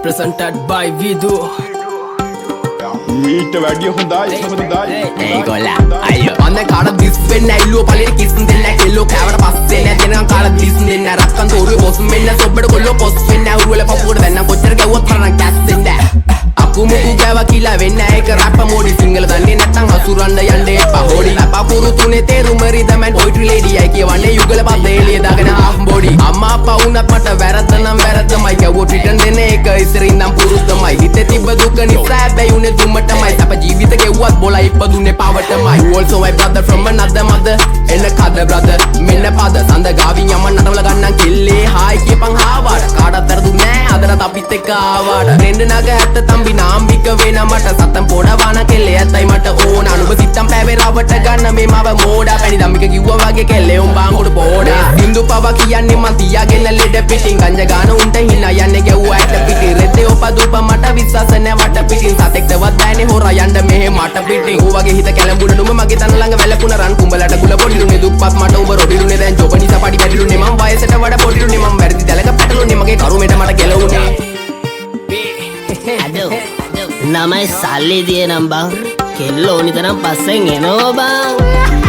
presented by Vidu. ඊට වැඩිය හොඳයි ඒගොල්ලා අයියෝ අන්න කාට දිස් වෙන්න ඇල්ලුව පළේට කිස්සුම් දෙන්න කෙල්ලෝ කෑවට පස්සේ නෑ දෙනකන් කාට දිස් දෙන්න රක්කන් තෝරුවේ පොස් මෙන්න සොබ්බට කොල්ලෝ පොස් වෙන්න උරුවල පපුවට දැන්න කොච්චර ගැව්වත් තරණ කැස් දෙන්න අකුමුකු ගෑවා කියලා වෙන්න ඒක රැප් මොඩි සිංගල දන්නේ නැත්නම් අසුරන්න යන්න එපා හොඩි ලපකුරු තුනේ තේරුම රිදමන් පොයිට්‍රි ලේඩි අය කියවන්නේ යුගල පද එළිය දාගෙන හාෆ් බොඩි අම්මා අප්පා වුණත් මට වැරද්ද නම් වැරද්දමයි ගැව්වොත් රිටර්න් දෙන එක ඉස්සරින් නම් පුරුද්දමයි හිතේ තිබ්බ දුක නිසා හැබැයි උනේ දුමටමයි සප ජීවිත ගෙව්වත් බොලා ඉපදුනේ පවටමයි you also my brother from another mother එන්න කද brother මෙන්න පද සඳ ගාවින් යමන් නටවල ගන්නම් කෙල්ලේ හායි කියපන් හාවට කාටත් අර දුන්නේ අදට අපිත් එක්ක ආවට රෙන්ඩ නග ඇත්ත තම්බි නාම්බික වෙන මට සතම් පොඩවාන කෙල්ලේ ඇත්තයි මට ඕන අනුඹ සිත්තම් පෑවේ රවට ගන්න මේ මව මෝඩා පැණි දම්මික කිව්වා වගේ කෙල්ලේ උඹ අංගුඩ පොඩා සින්දු පව කියන්නේ මං තියාගෙන ලෙඩ පිටින් ගංජා ගාන උන්ට හිනා යන්නේ ගැව්වා ඇට පිටි රෙද්දේ ඔපදුප මට විශ්වාස නැ වට පිටින් සතෙක්ටවත් බෑනේ හොරා යන්න මෙහෙ මට පිටින් ඌ වගේ හිත කැලඹුණ නුඹ මගේ තන ළඟ වැලකුණ රන් කුඹලට ගුල පොඩිලුනේ දුප්පත් මට උඹ රොඩිලුනේ දැන් ජොබ නිසා පඩි වැඩිලුනේ මං වයසට වඩා පොඩිලුනේ මං වැරදි දැලක පැටලුනේ මගේ කරුමෙට මට ගැලවුනේ නමයි සල්ලි දියනම් බං කෙල්ලෝ ඕනිතරම් පස්සෙන් එනවා බං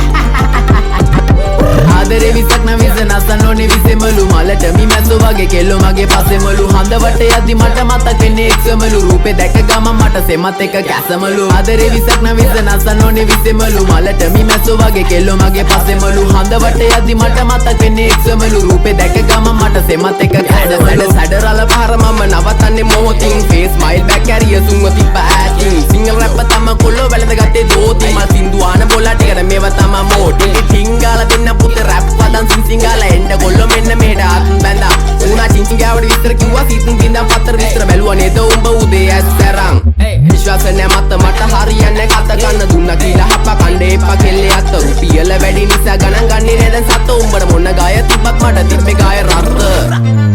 ආදරේ විසක් නම් විස නසන්න ඕනේ විසෙමලු මලට මි මැස්සෝ වගේ කෙල්ලෝ මගේ පස්සෙමලු හඳවට යද්දි මට මතක් වෙන්නේ එක්සමලු රූපේ දැක ගමන් මට සෙමත් එක කැසමලු ආදරේ විසක් නම් විස නසන්න ඕනේ විසෙමලු මලට මි මැස්සෝ වගේ කෙල්ලෝ මගේ පස්සෙමලු හඳවට යද්දි මට මතක් වෙන්නේ එක්සමලු රූපේ දැක ගමන් මට සෙමත් එක කැඩසඩ සැඩරල පාර මම නවතන්නේ මොහොතින් ෆේස් ස්මයිල් බෑක් කැරිය සුන්ව තිබ්බ ඇතින් සිංගල් රැප් තම කොල්ලෝ වැළඳ ගත්තේ දෝති මල් සින්දු ආන බොලා ටිකට මේව තම මෝටි ටිංගාලා දෙන්න පුතේ රැප් පදන් සිංගාලා එන්න කොල්ලෝ මෙන්න මෙහෙට ආත්ම බැඳා උනා චිංචිංගාවට විස්තර කිව්වා සීතුන් දින්දා පතර විස්තර බැලුවා නේද උඹ උදේ ඇස්තරන් විශ්වාස නැ මත මට හරියන්නේ කත ගන්න දුන්නා කියලා හප්ප කණ්ඩේ එපා කෙල්ලේ අත රුපියල වැඩි නිසා ගණන් ගන්නේ නේද සත උඹට මොන ගාය තිබ්බත් මට තිබ්බේ ගාය රත්ත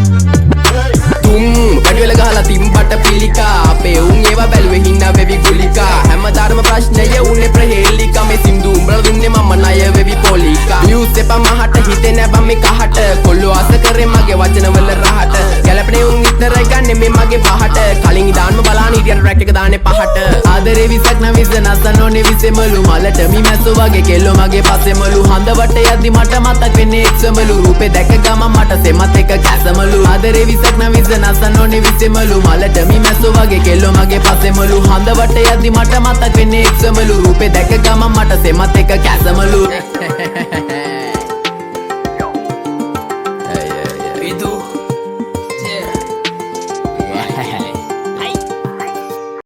වැඩිවෙල ගහලා තිම්බට පිළිකා අපේ උන් ඒවා බැලුවේ හින්නා වෙවි ගුලිකා හැමදාම ප්‍රශ්නය උනේ ප්‍රහේලිකා මේ සින්දු උඹලා දුන්නේ මම ණය වෙවි පොලිකා නිවුස් එපා මහට හිතේ නැ බම් මේ කහට කොල්ලෝ ආස කරේ මගේ වචන වල රහට ගැලපනේ උන් විතර ගන්නේ මේ මගේ පහට කලින් ඉදාන්ම බලාන හිටියන් රැක් එක දාන්නේ පහට ආදරේ විසක් නම් විස නසන්න ඕනේ විසෙමලු මලට මි මැස්සෝ වගේ කෙල්ලෝ මගේ පස්සෙමලු හඳවට යද්දි මට මතක් වෙන්නේ එක්සමලු රූපේ දැක ගමන් මට සෙමත් එක කැසමලු ආදරේ විසක් නම් විස නසන්න ඕනේ විසෙමලු මලට මි මැස්සෝ වගේ කෙල්ලෝ මගේ පස්සෙමලු හඳවට යද්දි මට මතක් වෙන්නේ එක්සමලු රූපේ දැක ගමන් මට සෙමත් එක කැසමලු